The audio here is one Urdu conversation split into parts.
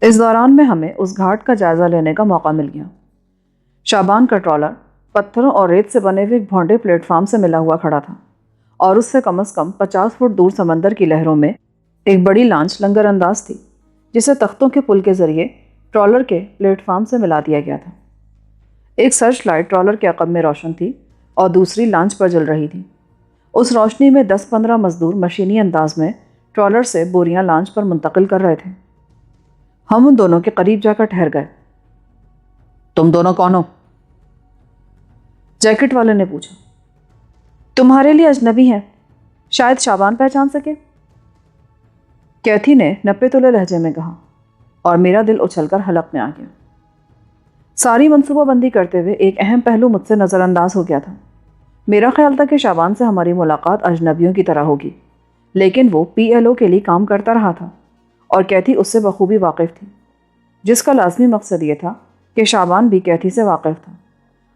اس دوران میں ہمیں اس گھاٹ کا جائزہ لینے کا موقع مل گیا۔ شعبان کا ٹرالر پتھروں اور ریت سے بنے ہوئے ایک بھونڈے پلیٹ فارم سے ملا ہوا کھڑا تھا، اور اس سے کم از کم 50 فٹ دور سمندر کی لہروں میں ایک بڑی لانچ لنگر انداز تھی، جسے تختوں کے پل کے ذریعے ٹرالر کے پلیٹ فارم سے ملا دیا گیا تھا۔ ایک سرچ لائٹ ٹرالر کے عقب میں روشن تھی اور دوسری لانچ پر جل رہی تھی۔ اس روشنی میں 10-15 مزدور مشینی انداز میں ٹرالر سے بوریاں لانچ پر منتقل کر رہے تھے۔ ہم ان دونوں کے قریب جا کر ٹھہر گئے۔ تم دونوں کون ہو؟ جیکٹ والے نے پوچھا۔ تمہارے لیے اجنبی ہیں، شاید شعبان پہچان سکے، کیتھی نے نپے تلے لہجے میں کہا، اور میرا دل اچھل کر حلق میں آ گیا۔ ساری منصوبہ بندی کرتے ہوئے ایک اہم پہلو مجھ سے نظر انداز ہو گیا تھا۔ میرا خیال تھا کہ شعبان سے ہماری ملاقات اجنبیوں کی طرح ہوگی، لیکن وہ PLO کے لیے کام کرتا رہا تھا اور کیتھی اس سے بخوبی واقف تھی، جس کا لازمی مقصد یہ تھا کہ شعبان بھی کیتھی سے واقف تھا۔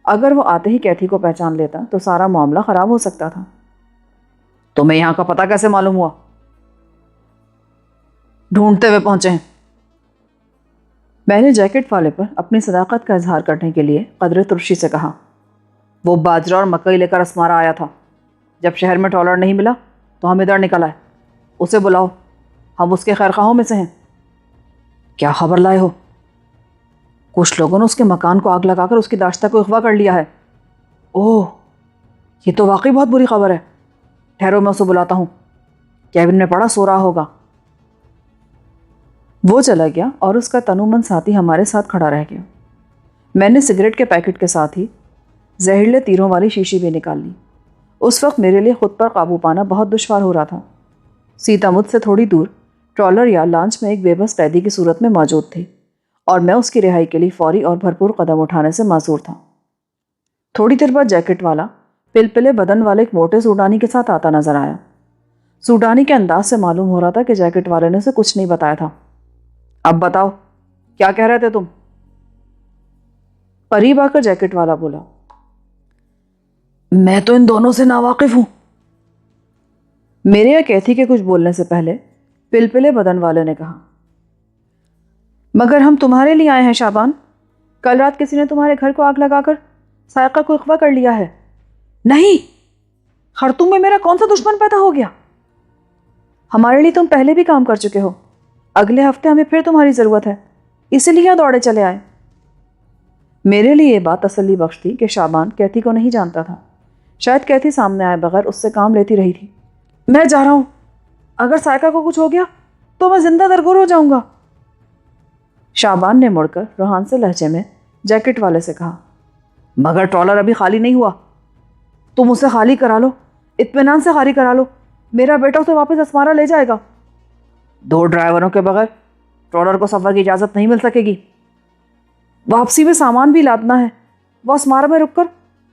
اگر وہ آتے ہی کیتھی کو پہچان لیتا تو سارا معاملہ خراب ہو سکتا تھا۔ تمہیں یہاں کا پتہ کیسے معلوم ہوا؟ ڈھونڈتے ہوئے پہنچے ہیں۔ میں نے جیکٹ والے پر اپنی صداقت کا اظہار کرنے کے لیے قدرے ترشی سے کہا، وہ باجرہ اور مکئی لے کر اسمارا آیا تھا۔ جب شہر میں ٹرالر نہیں ملا تو ہم ادھر نکل آئے۔ اسے بلاؤ، ہم اس کے خیرخواہوں میں سے ہیں۔ کیا خبر لائے ہو؟ کچھ لوگوں نے اس کے مکان کو آگ لگا کر اس کی داشتہ کو اغوا کر لیا ہے۔ اوہ، یہ تو واقعی بہت بری خبر ہے۔ ٹھہرو، میں اسے بلاتا ہوں، کیبن میں پڑا سو رہا ہوگا۔ وہ چلا گیا اور اس کا تنومند ساتھی ہمارے ساتھ کھڑا رہ گیا۔ میں نے سگریٹ کے پیکٹ کے ساتھ ہی زہریلے تیروں والی شیشی بھی نکال لی۔ اس وقت میرے لیے خود پر قابو پانا بہت دشوار ہو رہا تھا۔ سیتا مجھ سے تھوڑی دور ٹرالر یا لانچ میں ایک بے بس قیدی کی صورت میں موجود تھی، اور میں اس کی رہائی کے لیے فوری اور بھرپور قدم اٹھانے سے معذور تھا۔ تھوڑی دیر بعد جیکٹ والا پلپلے بدن والے ایک موٹے سوڈانی کے ساتھ آتا نظر آیا۔ سوڈانی کے انداز سے معلوم ہو رہا تھا کہ جیکٹ والے نے اسے کچھ نہیں بتایا تھا۔ اب بتاؤ، کیا کہہ رہے تھے تم؟ قریب آ کر جیکٹ والا بولا، میں تو ان دونوں سے ناواقف ہوں۔ میرے یا کیتھی کے کچھ بولنے سے پہلے پلپلے بدن والے نے کہا، مگر ہم تمہارے لیے آئے ہیں شعبان۔ کل رات کسی نے تمہارے گھر کو آگ لگا کر سائقہ کو اغوا کر لیا ہے۔ نہیں، خرطوم میں میرا کون سا دشمن پیدا ہو گیا؟ ہمارے لیے تم پہلے بھی کام کر چکے ہو، اگلے ہفتے ہمیں پھر تمہاری ضرورت ہے، اسی لیے دوڑے چلے آئے۔ میرے لیے یہ بات تسلی بخش تھی کہ شعبان کیتھی کو نہیں جانتا تھا۔ شاید کیتھی سامنے آئے بغیر اس سے کام لیتی رہی تھی۔ میں جا رہا ہوں، اگر سائقہ کو کچھ ہو گیا تو میں زندہ درگور ہو جاؤں گا۔ شعبان نے مڑ کر روحان سے لہجے میں جیکٹ والے سے کہا، مگر ٹرالر ابھی خالی نہیں ہوا، تم اسے خالی کرا لو، اطمینان سے خالی کرا لو، میرا بیٹا اسے واپس اسمارا لے جائے گا۔ 2 ڈرائیوروں کے بغیر ٹرالر کو سفر کی اجازت نہیں مل سکے گی۔ واپسی میں سامان بھی لادنا ہے، وہ اسمارا میں رک کر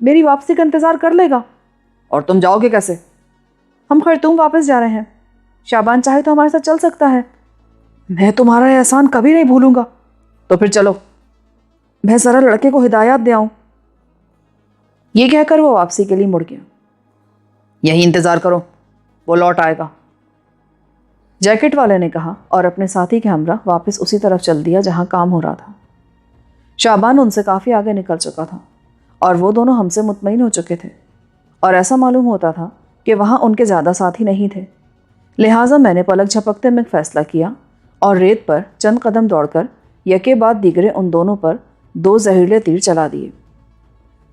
میری واپسی کا انتظار کر لے گا۔ اور تم جاؤ گے کیسے؟ ہم خرطوم واپس جا رہے ہیں، شعبان چاہے تو ہمارے ساتھ چل سکتا ہے۔ میں تمہارا یہ احسان کبھی نہیں بھولوں گا۔ تو پھر چلو، میں ذرا لڑکے کو ہدایات دے آؤں۔ یہ کہہ کر وہ واپسی کے لیے مڑ گیا۔ یہی انتظار کرو، وہ لوٹ آئے گا، جیکٹ والے نے کہا، اور اپنے ساتھی کے ہمراہ واپس اسی طرف چل دیا جہاں کام ہو رہا تھا۔ شعبان ان سے کافی آگے نکل چکا تھا، اور وہ دونوں ہم سے مطمئن ہو چکے تھے، اور ایسا معلوم ہوتا تھا کہ وہاں ان کے زیادہ ساتھی نہیں تھے۔ لہٰذا میں نے پلک جھپکتے میں ایک فیصلہ کیا اور ریت پر چند قدم دوڑ کر یکے بعد دیگرے ان دونوں پر 2 زہریلے تیر چلا دیے۔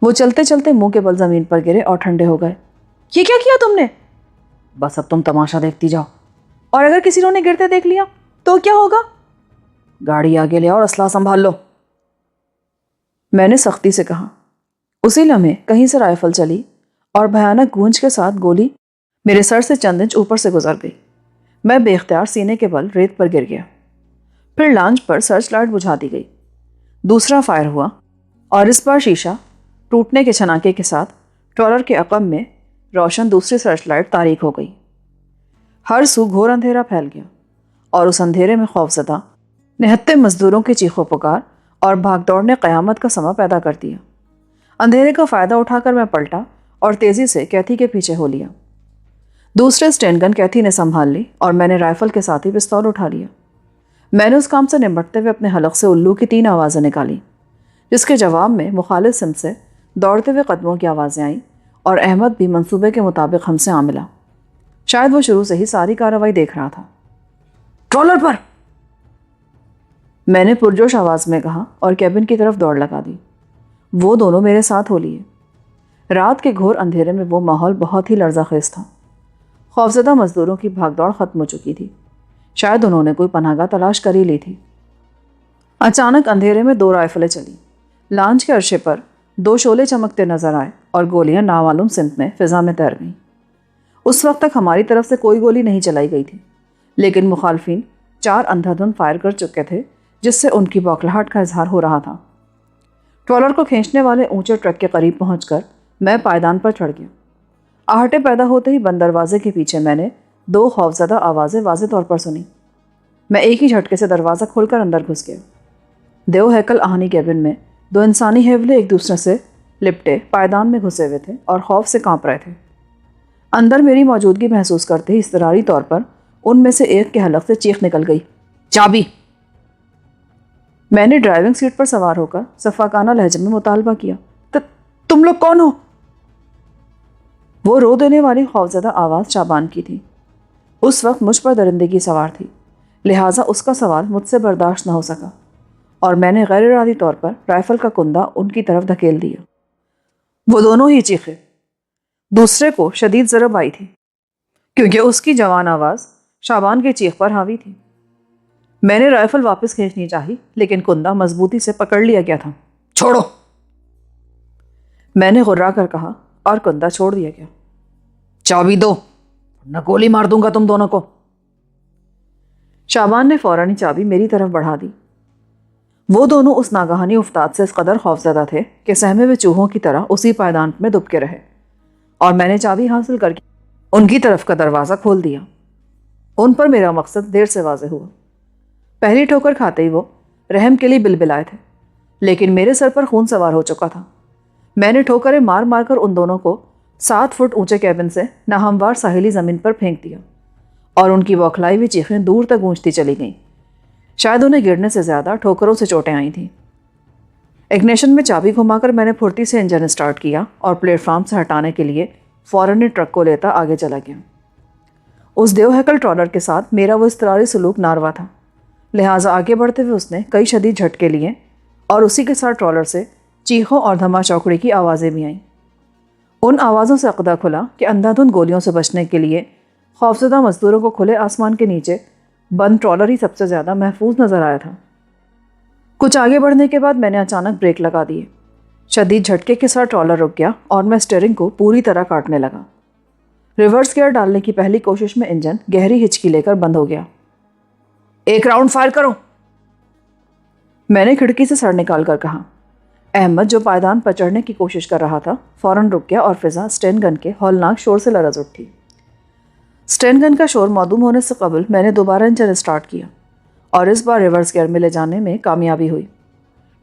وہ چلتے چلتے منہ کے بل زمین پر گرے اور ٹھنڈے ہو گئے۔ یہ کیا کیا تم نے؟ بس اب تم تماشا دیکھتی جاؤ، اور اگر کسی نے گرتے دیکھ لیا تو کیا ہوگا؟ گاڑی آگے لے اور اسلحہ سنبھال لو، میں نے سختی سے کہا۔ اسی لمحے کہیں سے رائفل چلی اور بھیانک گونج کے ساتھ گولی میرے سر سے چند انچ اوپر سے گزر گئی۔ میں بے اختیار سینے کے بل ریت پر گر گیا۔ پھر لانچ پر سرچ لائٹ بجھا دی گئی۔ دوسرا فائر ہوا، اور اس بار شیشہ ٹوٹنے کے چھناکے کے ساتھ ٹرالر کے عقب میں روشن دوسری سرچ لائٹ تاریک ہو گئی۔ ہر سو گھور اندھیرا پھیل گیا، اور اس اندھیرے میں خوفزدہ نہتے مزدوروں کی چیخو پکار اور بھاگ دوڑ نے قیامت کا سما پیدا کر دیا۔ اندھیرے کا فائدہ اٹھا کر میں پلٹا اور تیزی سے کیتھی کے پیچھے ہو لیا۔ دوسرے اسٹین گن کیتھی نے سنبھال لی، اور میں نے رائفل کے ساتھ ہی پستول اٹھا لیا۔ میں نے اس کام سے نمٹتے ہوئے اپنے حلق سے الو کی 3 آوازیں نکالی، جس کے جواب میں مخالف سمت سے دوڑتے ہوئے قدموں کی آوازیں آئیں اور احمد بھی منصوبے کے مطابق ہم سے آ ملا۔ شاید وہ شروع سے ہی ساری کارروائی دیکھ رہا تھا۔ ٹرالر پر، میں نے پرجوش آواز میں کہا اور کیبن کی طرف دوڑ لگا دی۔ وہ دونوں میرے ساتھ ہو لیے۔ رات کے گھور اندھیرے میں وہ ماحول بہت ہی لرزہ خیز تھا۔ خوفزدہ مزدوروں کی بھاگ دوڑ ختم ہو چکی تھی، شاید انہوں نے کوئی پناہ گاہ تلاش کر ہی لی تھی۔ اچانک اندھیرے میں 2 رائفلیں چلی، لانچ کے عرشے پر 2 شعلے چمکتے نظر آئے اور گولیاں نامعلوم سمت میں فضا میں تیر گئیں۔ اس وقت تک ہماری طرف سے کوئی گولی نہیں چلائی گئی تھی، لیکن مخالفین 4 اندھا دھند فائر کر چکے تھے، جس سے ان کی بوکھلاہٹ کا اظہار ہو رہا تھا۔ ٹرالر کو کھینچنے والے اونچے ٹرک کے قریب پہنچ کر میں پائیدان پر چڑھ گیا۔ آہٹیں پیدا ہوتے ہی بند دروازے کے پیچھے میں نے 2 خوفزدہ آوازیں واضح طور پر سنی۔ میں ایک ہی جھٹکے سے دروازہ کھول کر اندر گھس گیا۔ دیو ہیکل آہنی کیبن میں 2 انسانی ہیولے ایک دوسرے سے لپٹے پائیدان میں گھسے ہوئے تھے اور خوف سے کانپ رہے تھے۔ اندر میری موجودگی محسوس کرتے ہی اضطراری طور پر ان میں سے ایک کے حلق سے چیخ نکل گئی، چابی! میں نے ڈرائیونگ سیٹ پر سوار ہو کر سفاکانہ لہجے میں مطالبہ کیا، تم لوگ کون ہو؟ وہ رو دینے والی خوفزدہ آواز شابان کی تھی۔ اس وقت مجھ پر درندگی سوار تھی، لہٰذا اس کا سوال مجھ سے برداشت نہ ہو سکا اور میں نے غیر ارادی طور پر رائفل کا کندہ ان کی طرف دھکیل دیا۔ وہ دونوں ہی چیخے۔ دوسرے کو شدید ضرب آئی تھی، کیونکہ اس کی جوان آواز شابان کے چیخ پر حاوی تھی۔ میں نے رائفل واپس کھینچنی چاہی، لیکن کندہ مضبوطی سے پکڑ لیا گیا تھا۔ چھوڑو! میں نے غرا کر کہا اور کندہ چھوڑ دیا گیا۔ چابی دو، نہ گولی مار دوں گا تم دونوں کو۔ شابان نے فوراً چابی میری طرف بڑھا دی۔ وہ دونوں اس ناگہانی افتاد سے اس قدر خوفزدہ تھے کہ سہمے ہوئے چوہوں کی طرح اسی پائیدان میں دب کے رہے، اور میں نے چابی حاصل کر کے ان کی طرف کا دروازہ کھول دیا۔ ان پر میرا مقصد دیر سے واضح ہوا۔ پہلی ٹھوکر کھاتے ہی وہ رحم کے لیے بلبلائے تھے، لیکن میرے سر پر خون سوار ہو چکا تھا۔ میں نے ٹھوکریں مار مار کر ان دونوں کو 7 فٹ اونچے کیبن سے ناہموار ساحلی زمین پر پھینک دیا، اور ان کی بوکھلائی ہوئی چیخیں دور تک گونجتی چلی گئیں۔ شاید انہیں گرنے سے زیادہ ٹھوکروں سے چوٹیں آئی تھیں۔ اگنیشن میں چابی گھما کر میں نے پھرتی سے انجن اسٹارٹ کیا اور پلیٹ فارم سے ہٹانے کے لیے فوراً ٹرک کو لیتا آگے چلا گیا۔ اس دیو ہیکل ٹرالر کے ساتھ میرا وہ اضطراری سلوک ناروا تھا، لہٰذا آگے بڑھتے ہوئے اس نے کئی شدید جھٹکے لیے اور اسی کے ساتھ ٹرالر سے چیخوں اور دھما چوکڑی کی آوازیں بھی آئیں۔ ان آوازوں سے عقدہ کھلا کہ اندھا دھند گولیوں سے بچنے کے لیے خوفزدہ مزدوروں کو کھلے آسمان کے نیچے بند ٹرالر ہی سب سے زیادہ محفوظ نظر آیا تھا۔ کچھ آگے بڑھنے کے بعد میں نے اچانک بریک لگا دیے۔ شدید جھٹکے کے ساتھ ٹرالر رک گیا اور میں اسٹیئرنگ کو پوری طرح کاٹنے لگا۔ ریورس گیئر ڈالنے کی پہلی کوشش میں انجن گہری ہچکی لے کر بند ہو گیا۔ 1 راؤنڈ فائر کرو، میں نے کھڑکی سے سر نکال کر کہا۔ احمد جو پائیدان پر چڑھنے کی کوشش کر رہا تھا فوراً رک گیا اور فضا اسٹین گن کے ہولناک شور سے لرز اٹھی۔ اسٹین گن کا شور معدوم ہونے سے قبل میں نے دوبارہ انجن اسٹارٹ کیا اور اس بار ریورس گیئر میں لے جانے میں کامیابی ہوئی۔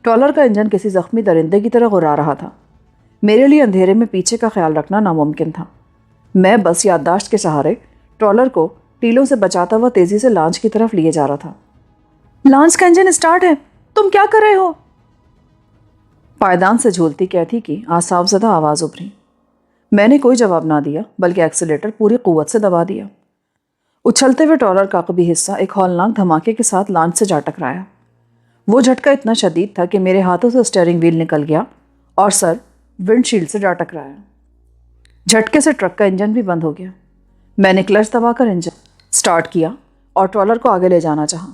ٹرالر کا انجن کسی زخمی درندے کی طرح غرا رہا تھا۔ میرے لیے اندھیرے میں پیچھے کا خیال رکھنا ناممکن تھا۔ میں بس یادداشت کے سہارے ٹرالر کو ٹیلوں سے بچاتا ہوا تیزی سے لانچ کی طرف لیے جا رہا تھا۔ لانچ کا انجن اسٹارٹ ہے، تم کیا کر رہے ہو؟ پائیدان سے جھولتی کیتھی کی اعصاب زدہ آواز ابھری۔ میں نے کوئی جواب نہ دیا بلکہ ایکسیلیٹر پوری قوت سے دبا دیا۔ اچھلتے ہوئے ٹرالر کا عقبی حصہ ایک ہولناک دھماکے کے ساتھ لانچ سے جا ٹکرایا۔ وہ جھٹکا اتنا شدید تھا کہ میرے ہاتھوں سے اسٹیئرنگ ویل نکل گیا اور سر ونڈ شیلڈ سے جا ٹکرایا۔ جھٹکے سے ٹرک کا انجن بھی بند ہو گیا۔ میں نے کلچ دبا کر انجن سٹارٹ کیا اور ٹرالر کو آگے لے جانا چاہا۔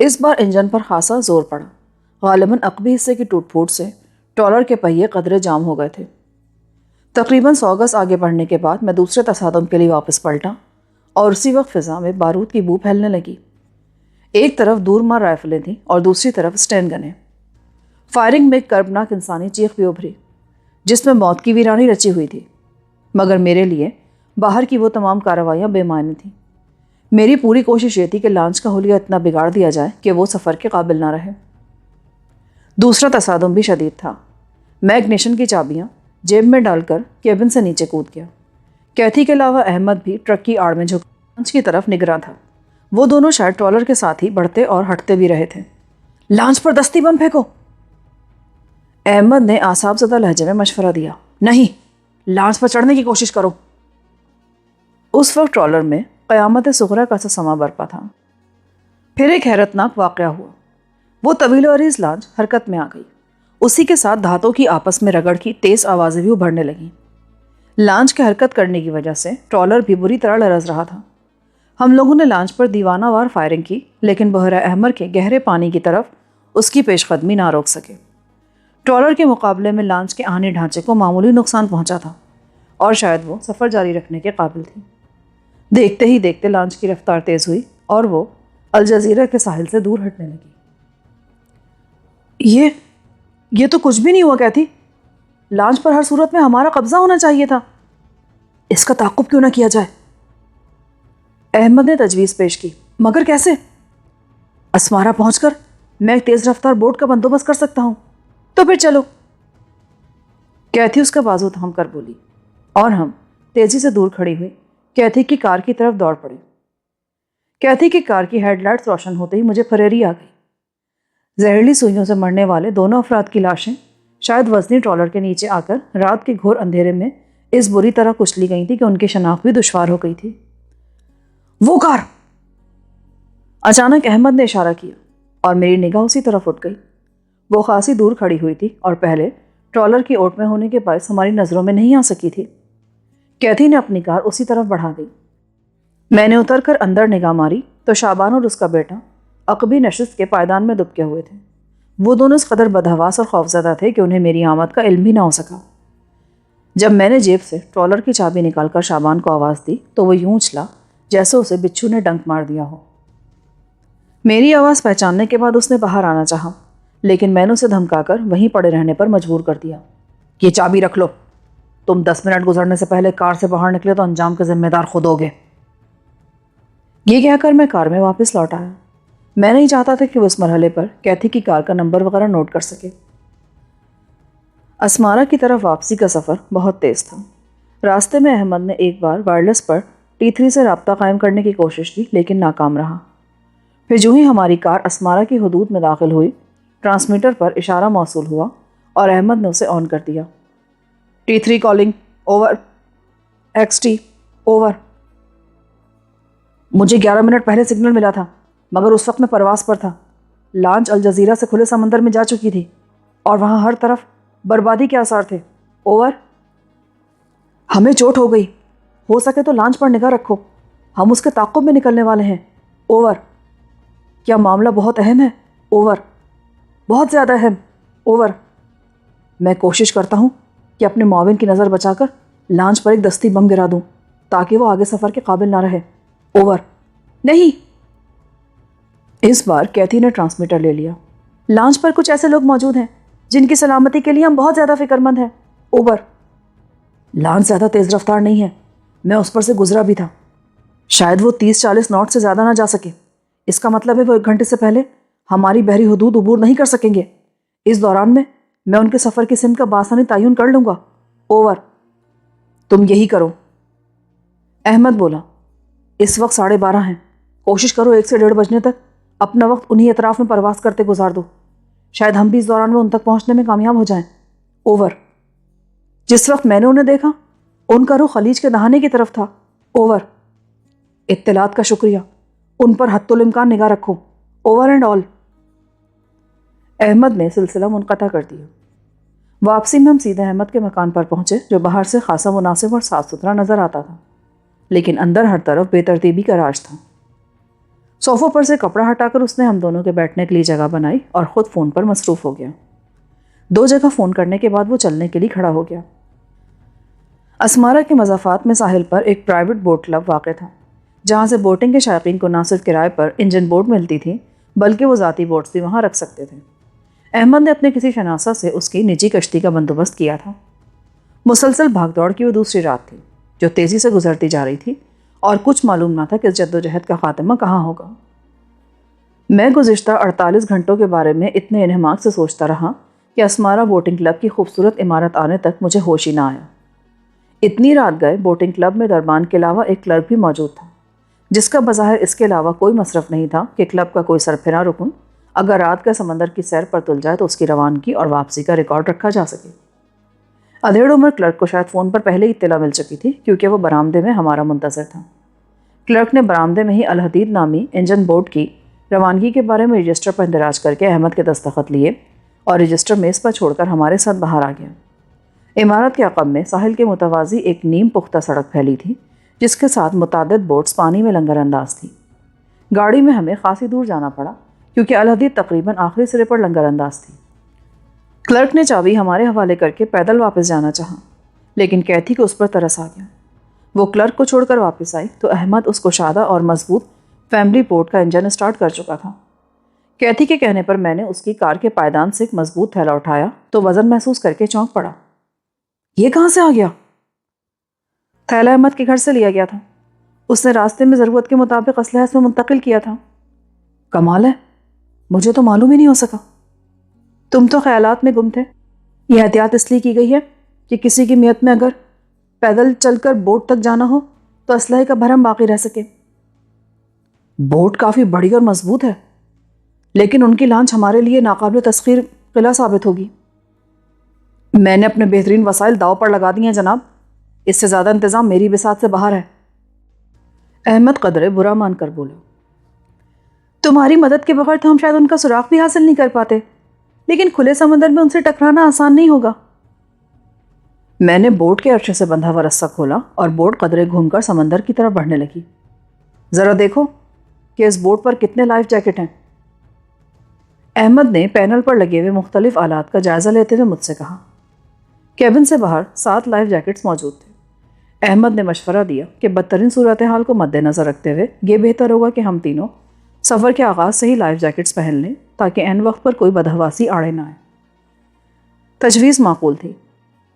اس بار انجن پر خاصا زور پڑا۔ غالباً عقبی حصے کی ٹوٹ پھوٹ سے ٹرالر کے پہیے قدرے جام ہو گئے تھے۔ تقریباً 100 گز آگے بڑھنے کے بعد میں دوسرے تصادم کے لیے واپس پلٹا اور اسی وقت فضا میں بارود کی بو پھیلنے لگی۔ ایک طرف دور مار رائفلیں تھیں اور دوسری طرف اسٹین گنیں۔ فائرنگ میں ایک کربناک انسانی چیخ بھی ابھری جس میں موت کی ویرانی رچی ہوئی تھی، مگر میرے لیے باہر کی وہ تمام کارروائیاں بے معنی تھیں۔ میری پوری کوشش یہ تھی کہ لانچ کا حلیہ اتنا بگاڑ دیا جائے کہ وہ سفر کے قابل نہ رہے۔ دوسرا تصادم بھی شدید تھا۔ میں اگنیشن کی چابیاں جیب میں ڈال کر کیبن سے نیچے کود گیا۔ کیتھی کے علاوہ احمد بھی ٹرک کی آڑ میں جھک لانچ کی طرف نگراں تھا۔ وہ دونوں شاید ٹرالر کے ساتھ ہی بڑھتے اور ہٹتے بھی رہے تھے۔ لانچ پر دستی بم پھینکو، احمد نے اعصاب زدہ لہجے میں مشورہ دیا۔ نہیں، لانچ پر چڑھنے کی کوشش کرو۔ اس وقت ٹرالر میں قیامت صغریٰ کا سا سما برپا تھا۔ پھر ایک حیرتناک واقعہ ہوا۔ وہ طویل و عریض لانچ حرکت میں آ گئی۔ اسی کے ساتھ دھاتوں کی آپس میں رگڑ کی تیز آوازیں بھی ابھرنے لگیں۔ لانچ کے حرکت کرنے کی وجہ سے ٹرالر بھی بری طرح لرز رہا تھا۔ ہم لوگوں نے لانچ پر دیوانہ وار فائرنگ کی، لیکن بحیرہ احمر کے گہرے پانی کی طرف اس کی پیش قدمی نہ روک سکے۔ ٹرالر کے مقابلے میں لانچ کے آہنی ڈھانچے کو معمولی نقصان پہنچا تھا، اور شاید وہ سفر جاری رکھنے کے قابل تھی۔ دیکھتے ہی دیکھتے لانچ کی رفتار تیز ہوئی اور وہ الجزیرہ کے ساحل سے دور ہٹنے لگی۔ یہ تو کچھ بھی نہیں ہوا کہتی۔ لانچ پر ہر صورت میں ہمارا قبضہ ہونا چاہیے تھا۔ اس کا تعاقب کیوں نہ کیا جائے؟ احمد نے تجویز پیش کی۔ مگر کیسے؟ اسمارا پہنچ کر میں ایک تیز رفتار بوٹ کا بندوبست کر سکتا ہوں۔ تو پھر چلو، کیتھی اس کا بازو تھام کر بولی، اور ہم تیزی سے دور کھڑی ہوئی کیتھی کی کار کی طرف دوڑ پڑے۔ کیتھی کی کار کی ہیڈ لائٹس روشن ہوتے ہی مجھے پھریری آ گئی۔ زہریلی سوئیوں سے مرنے والے دونوں افراد کی لاشیں شاید وزنی ٹرالر کے نیچے آ کر رات کے گھور اندھیرے میں اس بری طرح کچلی گئی تھی کہ ان کی شناخت بھی دشوار ہو گئی تھی۔ وہ کار! اچانک احمد نے اشارہ کیا اور میری نگاہ اسی طرف اٹھ گئی۔ وہ خاصی دور کھڑی ہوئی تھی اور پہلے ٹرالر کی اوٹ میں ہونے کے باعث ہماری نظروں میں نہیں آ سکی تھی۔ کیتھی نے اپنی کار اسی طرف بڑھا دی۔ میں نے اتر کر اندر نگاہ ماری تو شابان اور اس کا بیٹا عقبی نشست کے پائدان میں دبکے ہوئے تھے۔ وہ دونوں اس قدر بدحواس اور خوفزدہ تھے کہ انہیں میری آمد کا علم بھی نہ ہو سکا۔ جب میں نے جیب سے ٹرالر کی چابی نکال کر شابان کو آواز دی تو وہ یوں اچھلا جیسے اسے بچھو نے ڈنک مار دیا ہو۔ میری آواز پہچاننے کے بعد اس نے باہر آنا چاہا، لیکن میں نے اسے دھمکا کر وہیں پڑے رہنے پر مجبور کر دیا۔ یہ چابی رکھ لو، تم 10 منٹ گزرنے سے پہلے کار سے باہر نکلے تو انجام کے ذمہ دار خود ہوگے۔ یہ کہہ کر میں کار میں واپس لوٹ آیا۔ میں نہیں چاہتا تھا کہ وہ اس مرحلے پر کیتھی کی کار کا نمبر وغیرہ نوٹ کر سکے۔ اسمارا کی طرف واپسی کا سفر بہت تیز تھا۔ راستے میں احمد نے ایک بار وائرلیس پر T3 سے رابطہ قائم کرنے کی کوشش کی، لیکن ناکام رہا۔ پھر جو ہی ہماری کار اسمارا کی حدود میں داخل ہوئی، ٹرانسمیٹر پر اشارہ موصول ہوا اور احمد نے اسے آن کر دیا۔ T3 calling, over, XT، over. مجھے 11 منٹ پہلے سگنل ملا تھا، مگر اس وقت میں پرواز پر تھا۔ لانچ الجزیرہ سے کھلے سمندر میں جا چکی تھی اور وہاں ہر طرف بربادی کے آثار تھے۔ اوور۔ ہمیں چوٹ ہو گئی، ہو سکے تو لانچ پر نگاہ رکھو، ہم اس کے تعاقب میں نکلنے والے ہیں۔ اوور۔ کیا معاملہ بہت اہم ہے؟ اوور۔ بہت زیادہ اہم۔ اوور۔ میں کوشش کرتا ہوں کہ اپنے معاون کی نظر بچا کر لانچ پر ایک دستی بم گرا دوں تاکہ وہ آگے سفر کے قابل نہ رہے۔ اوور۔ نہیں۔ اس بار کیتھی نے ٹرانسمیٹر لے لیا۔ لانچ پر کچھ ایسے لوگ موجود ہیں جن کی سلامتی کے لیے ہم بہت زیادہ فکر مند ہیں۔ اوور۔ لانچ زیادہ تیز رفتار نہیں ہے، میں اس پر سے گزرا بھی تھا۔ شاید وہ 30-40 ناٹ سے زیادہ نہ جا سکے۔ اس کا مطلب ہے وہ 1 گھنٹے سے پہلے ہماری بحری حدود عبور نہیں کر سکیں گے۔ اس دوران میں ان کے سفر کی سمت کا بآسانی تعین کر لوں گا۔ اوور۔ تم یہی کرو، احمد بولا۔ اس وقت 12:30 ہیں، کوشش کرو 1 سے 1:30 بجنے تک اپنا وقت انہی اطراف میں پرواز کرتے گزار دو، شاید ہم بھی اس دوران میں ان تک پہنچنے میں کامیاب ہو جائیں۔ اوور۔ جس وقت میں نے انہیں دیکھا ان کا رخ خلیج کے دہانے کی طرف تھا۔ اوور۔ اطلاعات کا شکریہ، ان پر حتی الامکان نگاہ رکھو۔ Over and all. احمد نے سلسلہ منقطع کر دیا۔ واپسی میں ہم سیدھے احمد کے مکان پر پہنچے، جو باہر سے خاصا مناسب اور صاف ستھرا نظر آتا تھا، لیکن اندر ہر طرف بے ترتیبی کا راج تھا۔ صوفوں پر سے کپڑا ہٹا کر اس نے ہم دونوں کے بیٹھنے کے لیے جگہ بنائی اور خود فون پر مصروف ہو گیا۔ 2 جگہ فون کرنے کے بعد وہ چلنے کے لیے کھڑا ہو گیا۔ اسمارا کے مضافات میں ساحل پر ایک پرائیویٹ بوٹ کلب واقع تھا، جہاں سے بوٹنگ کے شائقین کو نہ صرف کرائے پر انجن بوٹ ملتی تھی بلکہ وہ ذاتی بوٹس بھی وہاں رکھ سکتے تھے۔ احمد نے اپنے کسی شناسہ سے اس کی نجی کشتی کا بندوبست کیا تھا۔ مسلسل بھاگ دوڑ کی وہ دوسری رات تھی جو تیزی سے گزرتی جا رہی تھی، اور کچھ معلوم نہ تھا کہ اس جدوجہد کا خاتمہ کہاں ہوگا۔ میں گزشتہ 48 گھنٹوں کے بارے میں اتنے انہماک سے سوچتا رہا کہ اسمارا بوٹنگ کلب کی خوبصورت عمارت آنے تک مجھے ہوش ہی نہ آیا۔ اتنی رات گئے بوٹنگ کلب میں دربان کے علاوہ ایک کلرک بھی موجود تھا۔ جس کا بظاہر اس کے علاوہ کوئی مصرف نہیں تھا کہ کلب کا کوئی سرفراہ رکن اگر رات کا سمندر کی سیر پر تل جائے تو اس کی روانگی اور واپسی کا ریکارڈ رکھا جا سکے۔ ادھیڑ عمر کلرک کو شاید فون پر پہلے ہی اطلاع مل چکی تھی کیونکہ وہ برآمدے میں ہمارا منتظر تھا۔ کلرک نے برآمدے میں ہی الحدید نامی انجن بورڈ کی روانگی کے بارے میں رجسٹر پر اندراج کر کے احمد کے دستخط لیے اور رجسٹر میز پر چھوڑ کر ہمارے ساتھ باہر آ گیا۔ عمارت کے عقب میں ساحل کے متوازی ایک نیم پختہ سڑک پھیلی تھی جس کے ساتھ متعدد بوٹس پانی میں لنگر انداز تھی۔ گاڑی میں ہمیں خاصی دور جانا پڑا کیونکہ الحدید تقریباً آخری سرے پر لنگر انداز تھی۔ کلرک نے چابی ہمارے حوالے کر کے پیدل واپس جانا چاہا لیکن کیتھی کو اس پر ترس آ گیا۔ وہ کلرک کو چھوڑ کر واپس آئی تو احمد اس کشادہ اور مضبوط فیملی بوٹ کا انجن اسٹارٹ کر چکا تھا۔ کیتھی کے کہنے پر میں نے اس کی کار کے پائیدان سے ایک مضبوط تھیلا اٹھایا تو وزن محسوس کر کے چونک پڑا۔ یہ کہاں سے آ گیا؟ تھیلا احمد کے گھر سے لیا گیا تھا۔ اس نے راستے میں ضرورت کے مطابق اسلحہ اس میں منتقل کیا تھا۔ کمال ہے، مجھے تو معلوم ہی نہیں ہو سکا۔ تم تو خیالات میں گم تھے۔ یہ احتیاط اس لیے کی گئی ہے کہ کسی کی میت میں اگر پیدل چل کر بوٹ تک جانا ہو تو اسلحے کا بھرم باقی رہ سکے۔ بوٹ کافی بڑی اور مضبوط ہے لیکن ان کی لانچ ہمارے لیے ناقابل تسخیر قلعہ ثابت ہوگی۔ میں نے اپنے بہترین وسائل داؤ پر لگا دی ہیں جناب، اس سے زیادہ انتظام میری بساط سے باہر ہے۔ احمد قدرے برا مان کر بولے، تمہاری مدد کے بغیر تو ہم شاید ان کا سراغ بھی حاصل نہیں کر پاتے، لیکن کھلے سمندر میں ان سے ٹکرانا آسان نہیں ہوگا۔ میں نے بوٹ کے عرصے سے بندھا ہوا رسہ کھولا اور بوٹ قدرے گھوم کر سمندر کی طرف بڑھنے لگی۔ ذرا دیکھو کہ اس بوٹ پر کتنے لائف جیکٹ ہیں۔ احمد نے پینل پر لگے ہوئے مختلف آلات کا جائزہ لیتے ہوئے مجھ سے کہا۔ کیبن سے باہر 7 لائف جیکٹس موجود تھے۔ احمد نے مشورہ دیا کہ بدترین صورتحال کو مد نظر رکھتے ہوئے یہ بہتر ہوگا کہ ہم تینوں سفر کے آغاز سے ہی لائف جیکٹس پہن لیں تاکہ عین وقت پر کوئی بدحواسی آڑے نہ آئے۔ تجویز معقول تھی۔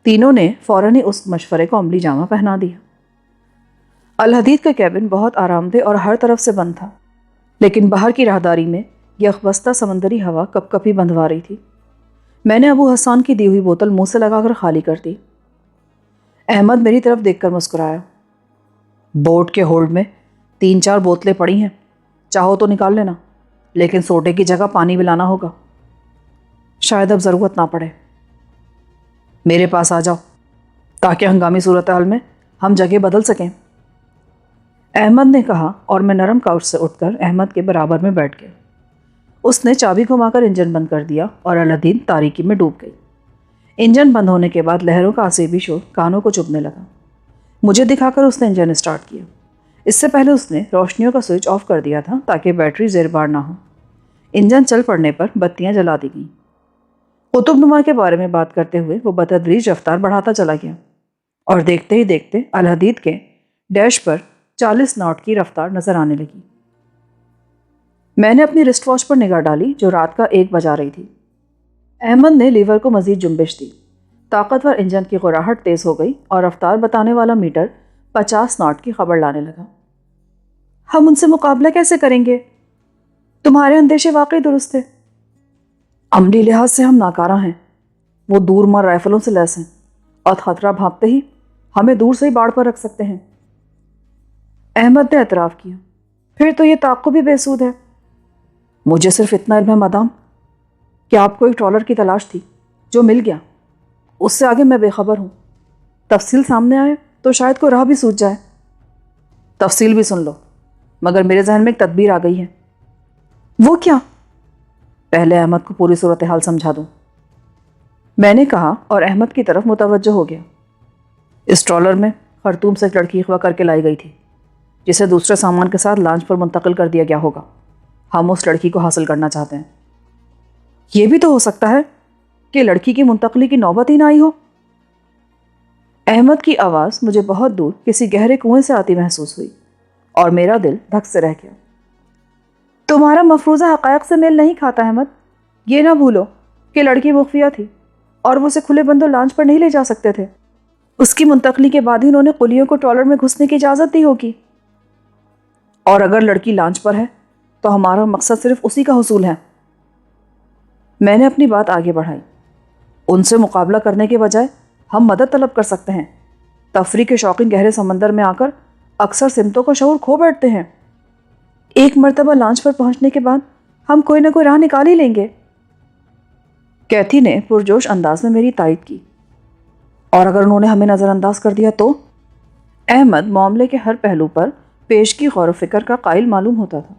تینوں نے فوراً ہی اس مشورے کو عملی جامہ پہنا دیا۔ الحدید کا کیبن بہت آرام دہ اور ہر طرف سے بند تھا لیکن باہر کی راہداری میں یخبستہ سمندری ہوا کپ کپی بندھوا رہی تھی۔ میں نے ابو حسان کی دی ہوئی بوتل منہ سے لگا کر خالی کر دی۔ احمد میری طرف دیکھ کر مسکرایا۔ بوٹ کے ہولڈ میں 3-4 بوتلیں پڑی ہیں، چاہو تو نکال لینا، لیکن سوڈے کی جگہ پانی ملانا ہوگا، شاید اب ضرورت نہ پڑے۔ میرے پاس آ جاؤ تاکہ ہنگامی صورتحال میں ہم جگہ بدل سکیں، احمد نے کہا اور میں نرم کاؤچ سے اٹھ کر احمد کے برابر میں بیٹھ گیا۔ اس نے چابی گھما کر انجن بند کر دیا اور الحدید تاریکی میں ڈوب گئی۔ انجن بند ہونے کے بعد لہروں کا عصیبی شور کانوں کو چبھنے لگا۔ مجھے دکھا کر اس نے انجن اسٹارٹ کیا۔ اس سے پہلے اس نے روشنیوں کا سوئچ آف کر دیا تھا تاکہ بیٹری زیر بار نہ ہو۔ انجن چل پڑنے پر بتیاں جلا دی گئیں۔ قطب نما کے بارے میں بات کرتے ہوئے وہ بتدریج رفتار بڑھاتا چلا گیا اور دیکھتے ہی دیکھتے الحدید کے ڈیش پر 40 ناٹ کی رفتار نظر آنے لگی۔ میں نے اپنی رسٹ واچ پر نگاہ ڈالی جو رات کا 1 بجا رہی تھی۔ احمد نے لیور کو مزید جنبش دی۔ طاقتور انجن کی غراہٹ تیز ہو گئی اور رفتار بتانے والا میٹر 50 ناٹ کی خبر لانے لگا۔ ہم ان سے مقابلہ کیسے کریں گے؟ تمہارے اندیشے واقعی درست تھے۔ عملی لحاظ سے ہم ناکارہ ہیں۔ وہ دور مار رائفلوں سے لیس ہیں اور خطرہ بھانپتے ہی ہمیں دور سے ہی باڑ پر رکھ سکتے ہیں۔ احمد نے اعتراف کیا، پھر تو یہ تعاقب بھی بے سود ہے۔ مجھے صرف اتنا علم ہے مدام کہ آپ کو ایک ٹرالر کی تلاش تھی جو مل گیا، اس سے آگے میں بے خبر ہوں۔ تفصیل سامنے آئے تو شاید کوئی راہ بھی سوچ جائے۔ تفصیل بھی سن لو، مگر میرے ذہن میں ایک تدبیر آ گئی ہے۔ وہ کیا؟ پہلے احمد کو پوری صورتحال سمجھا دوں، میں نے کہا اور احمد کی طرف متوجہ ہو گیا۔ اس ٹرالر میں خرطوم سے ایک لڑکی اغوا کر کے لائی گئی تھی جسے دوسرے سامان کے ساتھ لانچ پر منتقل کر دیا گیا ہوگا۔ ہم اس لڑکی کو حاصل کرنا چاہتے ہیں۔ یہ بھی تو ہو سکتا ہے کہ لڑکی کی منتقلی کی نوبت ہی نہ آئی ہو۔ احمد کی آواز مجھے بہت دور کسی گہرے کنویں سے آتی محسوس ہوئی اور میرا دل دھک سے رہ گیا۔ تمہارا مفروضہ حقائق سے میل نہیں کھاتا احمد۔ یہ نہ بھولو کہ لڑکی مخفیہ تھی اور وہ اسے کھلے بندوں لانچ پر نہیں لے جا سکتے تھے۔ اس کی منتقلی کے بعد ہی انہوں نے قلیوں کو ٹرالر میں گھسنے کی اجازت دی ہوگی۔ اور اگر لڑکی لانچ پر ہے تو ہمارا مقصد صرف اسی کا حصول ہے۔ میں نے اپنی بات آگے بڑھائی۔ ان سے مقابلہ کرنے کے بجائے ہم مدد طلب کر سکتے ہیں۔ تفریح کے شوقین گہرے سمندر میں آ کر اکثر سمتوں کو شعور کھو بیٹھتے ہیں ایک مرتبہ لانچ پر پہنچنے کے بعد ہم کوئی نہ کوئی راہ نکال ہی لیں گے۔ کیتھی نے پرجوش انداز میں میری تائید کی۔ اور اگر انہوں نے ہمیں نظر انداز کر دیا تو؟ احمد معاملے کے ہر پہلو پر پیشگی غور و فکر کا قائل معلوم ہوتا تھا۔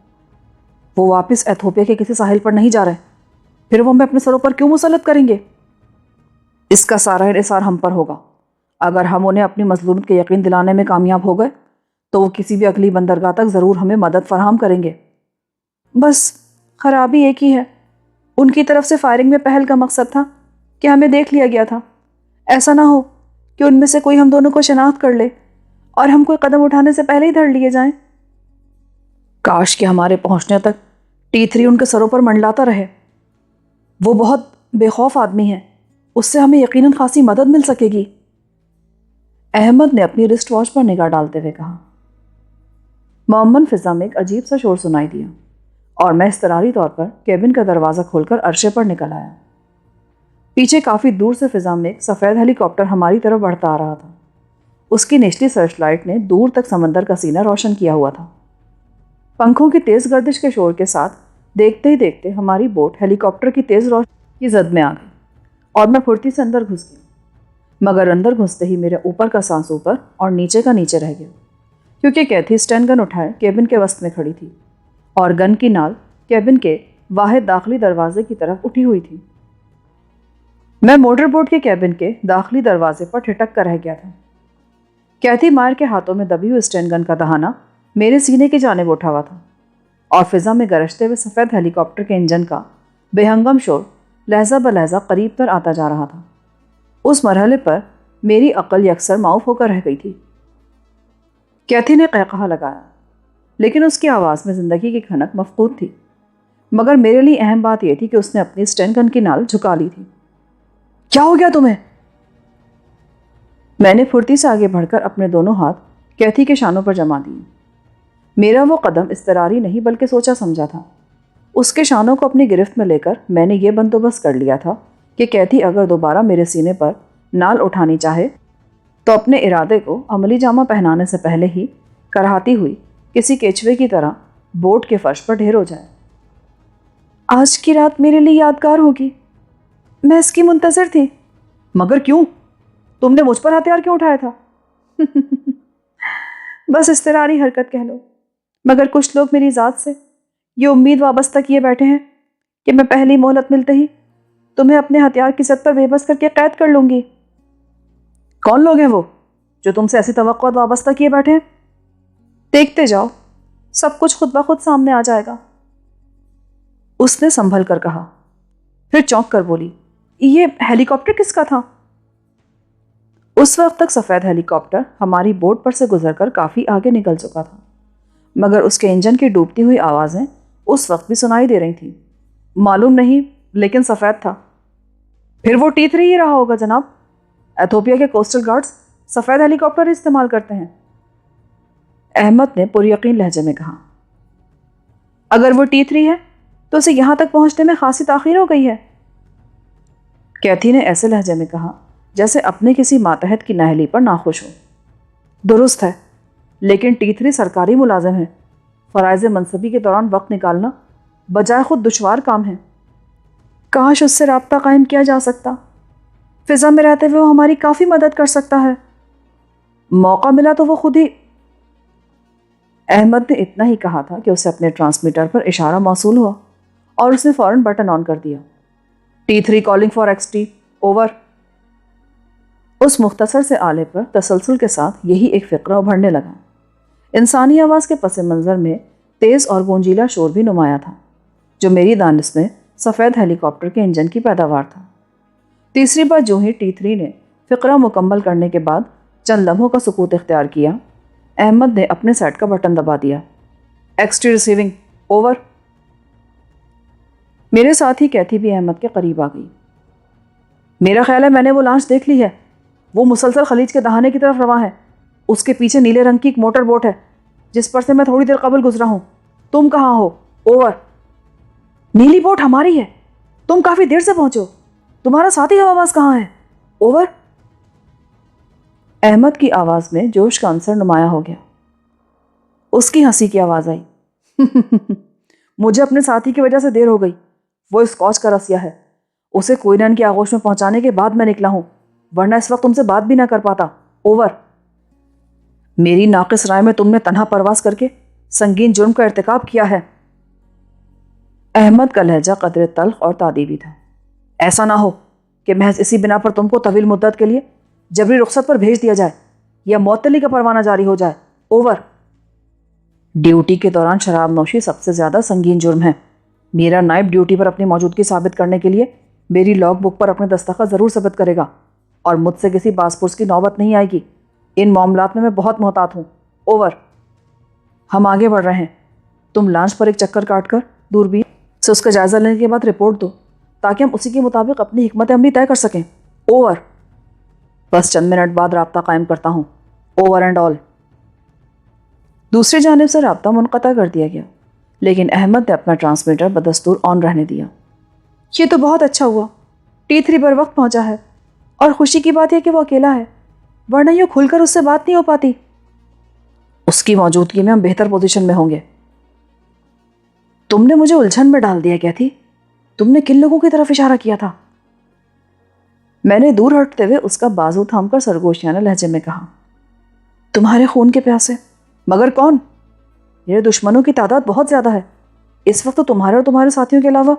وہ واپس ایتھوپیا کے کسی ساحل پر نہیں جا رہے، پھر وہ ہمیں اپنے سروں پر کیوں مسلط کریں گے؟ اس کا سارا انحصار ہم پر ہوگا۔ اگر ہم انہیں اپنی مظلومیت کے یقین دلانے میں کامیاب ہو گئے تو وہ کسی بھی اگلی بندرگاہ تک ضرور ہمیں مدد فراہم کریں گے۔ بس خرابی ایک ہی ہے، ان کی طرف سے فائرنگ میں پہل کا مقصد تھا کہ ہمیں دیکھ لیا گیا تھا۔ ایسا نہ ہو کہ ان میں سے کوئی ہم دونوں کو شناخت کر لے اور ہم کوئی قدم اٹھانے سے پہلے ہی دھڑ لیے جائیں۔ کاش کہ ہمارے پہنچنے تک T3 ان کے سروں پر منڈلاتا رہے۔ وہ بہت بے خوف آدمی ہے، اس سے ہمیں یقیناً خاصی مدد مل سکے گی۔ احمد نے اپنی رسٹ واچ پر نگاہ ڈالتے ہوئے کہا۔ معمن فضا میں ایک عجیب سا شور سنائی دیا اور میں اضطراری طور پر کیبن کا دروازہ کھول کر عرشے پر نکل آیا۔ پیچھے کافی دور سے فضا میں ایک سفید ہیلی کاپٹر ہماری طرف بڑھتا آ رہا تھا۔ اس کی نچلی سرچ لائٹ نے دور تک سمندر کا سینہ روشن کیا ہوا تھا۔ پنکھوں کی تیز گردش کے شور کے ساتھ دیکھتے ہی دیکھتے ہماری بوٹ ہیلی کاپٹر کی تیز روشنی کی زد میں آ گئی اور میں پھرتی سے اندر گھس گئی، مگر اندر گھستے ہی میرے اوپر کا سانس اوپر اور نیچے کا نیچے رہ گیا، کیونکہ کیتھی اسٹین گن اٹھائے کیبن کے وسط میں کھڑی تھی اور گن کی نال کیبن کے واحد داخلی دروازے کی طرف اٹھی ہوئی تھی۔ میں موٹر بوٹ کے کیبن کے داخلی دروازے پر ٹھٹک کر رہ گیا تھا۔ کیتھی مائر کے ہاتھوں میں دبی ہوئی اسٹین گن کا دہانہ میرے سینے کی جانب اٹھا ہوا تھا اور فضا میں گرجتے ہوئے سفید ہیلی کاپٹر کے انجن کا بے ہنگم شور لہجہ بلہجہ قریب تر آتا جا رہا تھا۔ اس مرحلے پر میری عقل یکسر معاف ہو کر رہ گئی تھی۔ کیتھی نے قہقہا لگایا، لیکن اس کی آواز میں زندگی کی کھنک مفقود تھی۔ مگر میرے لیے اہم بات یہ تھی کہ اس نے اپنی اسٹین گن کی نال جھکا لی تھی۔ کیا ہو گیا تمہیں؟ میں نے پھرتی سے آگے بڑھ کر اپنے دونوں ہاتھ کیتھی کے شانوں پر جما دیے۔ میرا وہ قدم اضطراری نہیں بلکہ سوچا سمجھا تھا۔ اس کے شانوں کو اپنی گرفت میں لے کر میں نے یہ بندوبست کر لیا تھا کہ کیتھی اگر دوبارہ میرے سینے پر نال اٹھانی چاہے تو اپنے ارادے کو عملی جامہ پہنانے سے پہلے ہی کرہاتی ہوئی کسی کیچوے کی طرح بوٹ کے فرش پر ڈھیر ہو جائے۔ آج کی رات میرے لیے یادگار ہوگی، میں اس کی منتظر تھی۔ مگر کیوں؟ تم نے مجھ پر ہتھیار کیوں اٹھایا تھا؟ بس اضطراری حرکت کہہ لو، مگر کچھ لوگ میری ذات سے یہ امید وابستہ کیے بیٹھے ہیں کہ میں پہلی مہلت ملتے ہی تمہیں اپنے ہتھیار کی زد پر بے بس کر کے قید کر لوں گی۔ کون لوگ ہیں وہ جو تم سے ایسی توقعات وابستہ کیے بیٹھے ہیں؟ دیکھتے جاؤ، سب کچھ خود بخود سامنے آ جائے گا۔ اس نے سنبھل کر کہا، پھر چونک کر بولی، یہ ہیلی کاپٹر کس کا تھا؟ اس وقت تک سفید ہیلی کاپٹر ہماری بوٹ پر سے گزر کر کافی آگے نکل چکا تھا، مگر اس کے انجن کی ڈوبتی ہوئی آوازیں اس وقت بھی سنائی دے رہی تھیں۔ معلوم نہیں، لیکن سفید تھا۔ پھر وہ T3 ہی رہا ہوگا جناب۔ ایتھوپیا کے کوسٹل گارڈز سفید ہیلی کاپٹر استعمال کرتے ہیں، احمد نے پر یقین لہجے میں کہا۔ اگر وہ T3 ہے تو اسے یہاں تک پہنچنے میں خاصی تاخیر ہو گئی ہے، کیتھی نے ایسے لہجے میں کہا جیسے اپنے کسی ماتحت کی نااہلی پر ناخوش ہو۔ درست ہے، لیکن T3 سرکاری ملازم ہے، فرائض منصبی کے دوران وقت نکالنا بجائے خود دشوار کام ہے۔ کاش اس سے رابطہ قائم کیا جا سکتا، فضا میں رہتے ہوئے وہ ہماری کافی مدد کر سکتا ہے۔ موقع ملا تو وہ خود ہی۔ احمد نے اتنا ہی کہا تھا کہ اسے اپنے ٹرانسمیٹر پر اشارہ موصول ہوا اور اس نے فوراً بٹن آن کر دیا۔ T3 calling for XT، over. اس مختصر سے آلے پر تسلسل کے ساتھ یہی ایک فقرہ ابھرنے لگا۔ انسانی آواز کے پس منظر میں تیز اور گونجیلا شور بھی نمایاں تھا، جو میری دانش میں سفید ہیلی کاپٹر کے انجن کی پیداوار تھا۔ تیسری بار جو ہی T3 نے فقرہ مکمل کرنے کے بعد چند لمحوں کا سکوت اختیار کیا، احمد نے اپنے سیٹ کا بٹن دبا دیا۔ XT receiving, over. میرے ساتھی کیتھی بھی احمد کے قریب آ گئی۔ میرا خیال ہے میں نے وہ لانچ دیکھ لی ہے، وہ مسلسل خلیج کے دہانے کی طرف رواں ہے۔ اس کے پیچھے نیلے رنگ کی ایک موٹر بوٹ ہے جس پر سے میں تھوڑی دیر قبل گزرا ہوں۔ تم کہاں ہو؟ اوور۔ نیلی بوٹ ہماری ہے، تم کافی دیر سے پہنچو، تمہارا ساتھی ہواواز کہاں ہے؟ اوور۔ احمد کی آواز میں جوش کا عنصر نمایاں ہو گیا۔ اس کی ہنسی کی آواز آئی۔ مجھے اپنے ساتھی کی وجہ سے دیر ہو گئی. وہ اسکاچ کا رسیا ہے. اسے کوئنان کی آغوش میں پہنچانے کے بعد میں نکلا ہوں، ورنہ اس وقت تم سے بات بھی نہ کر پاتا. اوور. میری ناقص رائے میں تم نے تنہا پرواز کر کے سنگین جرم کا ارتکاب کیا ہے. احمد کا لہجہ قدرے تلخ اور تادیبی تھا. ایسا نہ ہو کہ محض اسی بنا پر تم کو طویل مدت کے لیے جبری رخصت پر بھیج دیا جائے یا معطلی کا پروانہ جاری ہو جائے. اوور. ڈیوٹی کے دوران شراب نوشی سب سے زیادہ سنگین جرم ہے. میرا نائب ڈیوٹی پر اپنی موجودگی ثابت کرنے کے لیے میری لاگ بک پر اپنے دستخط ضرور ثبت کرے گا، اور مجھ سے کسی باز پرس کی نوبت نہیں آئے گی. ان معاملات میں بہت محتاط ہوں. اوور. ہم آگے بڑھ رہے ہیں. تم لانچ پر ایک چکر کاٹ کر دوربین سے اس کا جائزہ لینے کے بعد رپورٹ دو تاکہ ہم اسی کے مطابق اپنی حکمت عملی طے کر سکیں. اوور. بس چند منٹ بعد رابطہ قائم کرتا ہوں. Over and all. دوسری جانب سے رابطہ منقطع کر دیا گیا، لیکن احمد نے اپنا ٹرانسمیٹر بدستور آن رہنے دیا. یہ تو بہت اچھا ہوا. T3 بر وقت پہنچا ہے، اور خوشی کی بات یہ کہ وہ اکیلا ہے، ورنہ یوں کھل کر اس سے بات نہیں ہو پاتی. اس کی موجودگی میں ہم بہتر پوزیشن میں ہوں گے. تم نے مجھے الجھن میں ڈال دیا. کیا تھی؟ تم نے کن لوگوں کی طرف اشارہ کیا تھا؟ میں نے دور ہٹتے ہوئے اس کا بازو تھام کر سرگوشیانہ لہجے میں کہا. تمہارے خون کے پیاسے. مگر کون؟ میرے دشمنوں کی تعداد بہت زیادہ ہے. اس وقت تو تمہارے اور تمہارے ساتھیوں کے علاوہ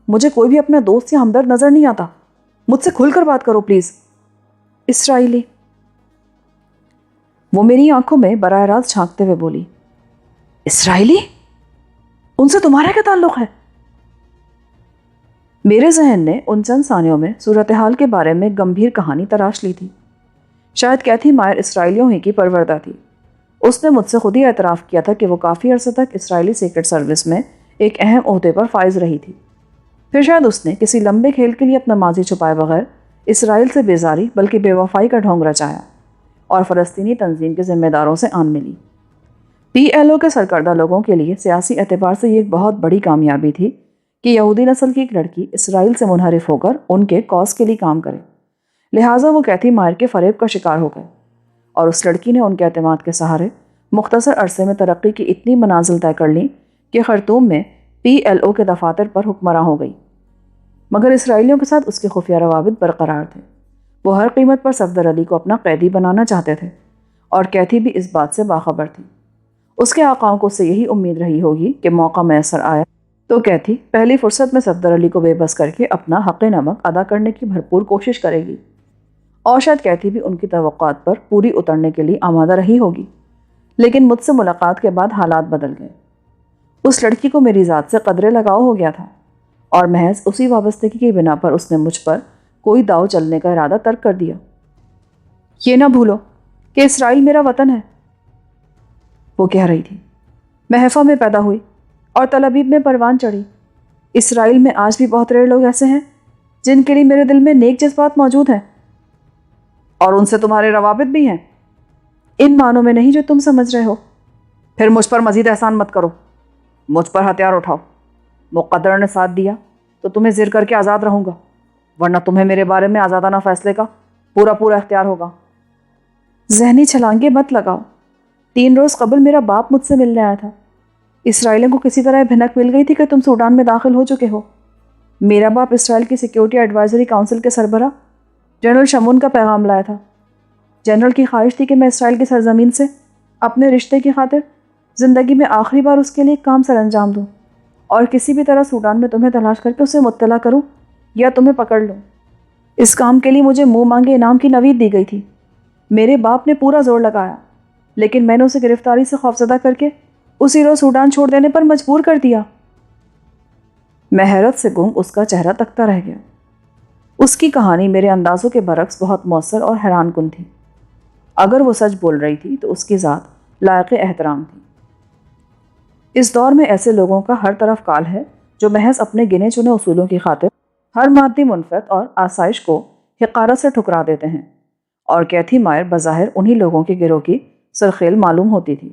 مجھے کوئی بھی اپنا دوست یا ہمدرد نظر نہیں آتا. مجھ سے کھل کر بات کرو پلیز. اسرائیلی. وہ میری آنکھوں میں براہ راست جھانکتے ہوئے بولی. اسرائیلی؟ ان سے تمہارا کیا تعلق ہے؟ میرے ذہن نے ان چند ثانیوں میں صورتحال کے بارے میں گمبھیر کہانی تراش لی تھی. شاید کیتھی مائر اسرائیلیوں ہی کی پروردہ تھی. اس نے مجھ سے خود ہی اعتراف کیا تھا کہ وہ کافی عرصے تک اسرائیلی سیکرٹ سروس میں ایک اہم عہدے پر فائز رہی تھی. پھر شاید اس نے کسی لمبے کھیل کے لیے اپنا ماضی چھپائے بغیر اسرائیل سے بیزاری بلکہ بے وفائی کا ڈھونگ رچایا اور فلسطینی تنظیم کے ذمہ داروں سے آن ملی. PLO کے سرکردہ لوگوں کے لیے سیاسی اعتبار سے یہ ایک بہت بڑی کامیابی تھی کہ یہودی نسل کی ایک لڑکی اسرائیل سے منحرف ہو کر ان کے کاز کے لیے کام کرے. لہٰذا وہ کیتھی مائر کے فریب کا شکار ہو گئے، اور اس لڑکی نے ان کے اعتماد کے سہارے مختصر عرصے میں ترقی کی اتنی منازل طے کر لی کہ خرطوم میں PLO کے دفاتر پر حکمراں ہو گئی. مگر اسرائیلیوں کے ساتھ اس کے خفیہ روابط برقرار تھے. وہ ہر قیمت پر صفدر علی کو اپنا قیدی بنانا چاہتے تھے، اور کیتھی بھی اس بات سے باخبر تھی. اس کے آقاؤں کو اس سے یہی امید رہی ہوگی کہ موقع میسر آیا تو کیتھی پہلی فرصت میں صفدر علی کو بے بس کر کے اپنا حق نمک ادا کرنے کی بھرپور کوشش کرے گی، اور شاید کیتھی بھی ان کی توقعات پر پوری اترنے کے لیے آمادہ رہی ہوگی. لیکن مجھ سے ملاقات کے بعد حالات بدل گئے. اس لڑکی کو میری ذات سے قدرے لگاؤ ہو گیا تھا، اور محض اسی وابستگی کی بنا پر اس نے مجھ پر کوئی داؤ چلنے کا ارادہ ترک کر دیا. یہ نہ بھولو کہ اسرائیل میرا وطن ہے، وہ کہہ رہی تھی. میں حیفا میں پیدا ہوئی اور تل ابیب میں پروان چڑھی. اسرائیل میں آج بھی بہت رے لوگ ایسے ہیں جن کے لیے میرے دل میں نیک جذبات موجود ہیں، اور ان سے تمہارے روابط بھی ہیں. ان معنوں میں نہیں جو تم سمجھ رہے ہو. پھر مجھ پر مزید احسان مت کرو. مجھ پر ہتھیار اٹھاؤ. مقدر نے ساتھ دیا تو تمہیں زیر کر کے آزاد رہوں گا، ورنہ تمہیں میرے بارے میں آزادانہ فیصلے کا پورا اختیار ہوگا. ذہنی چھلانگیں مت لگاؤ. 3 روز قبل میرا باپ مجھ سے ملنے آیا تھا. اسرائیلیوں کو کسی طرح بھنک مل گئی تھی کہ تم سوڈان میں داخل ہو چکے ہو. میرا باپ اسرائیل کی سیکیورٹی ایڈوائزری کونسل کے سربراہ جنرل شمون کا پیغام لایا تھا. جنرل کی خواہش تھی کہ میں اسرائیل کی سرزمین سے اپنے رشتے کی خاطر زندگی میں آخری بار اس کے لیے ایک کام سر انجام دوں، اور کسی بھی طرح سوڈان میں تمہیں تلاش کر کے اسے مطلع کروں یا تمہیں پکڑ لوں. اس کام کے لیے مجھے منہ مانگے انعام کی نوید دی گئی تھی. میرے باپ نے پورا زور لگایا، لیکن میں نے اسے گرفتاری سے خوفزدہ کر کے اسی روز سوڈان چھوڑ دینے پر مجبور کر دیا. میں حیرت سے گنگ اس کا چہرہ تکتا رہ گیا. اس کی کہانی میرے اندازوں کے برعکس بہت مؤثر اور حیران کن تھی. اگر وہ سچ بول رہی تھی تو اس کی ذات لائق احترام تھی. اس دور میں ایسے لوگوں کا ہر طرف کال ہے جو محض اپنے گنے چنے اصولوں کی خاطر ہر مادی منفعت اور آسائش کو حقارت سے ٹھکرا دیتے ہیں، اور کیتھی مائر بظاہر انہی لوگوں کے گروہ کی سرخیل معلوم ہوتی تھی.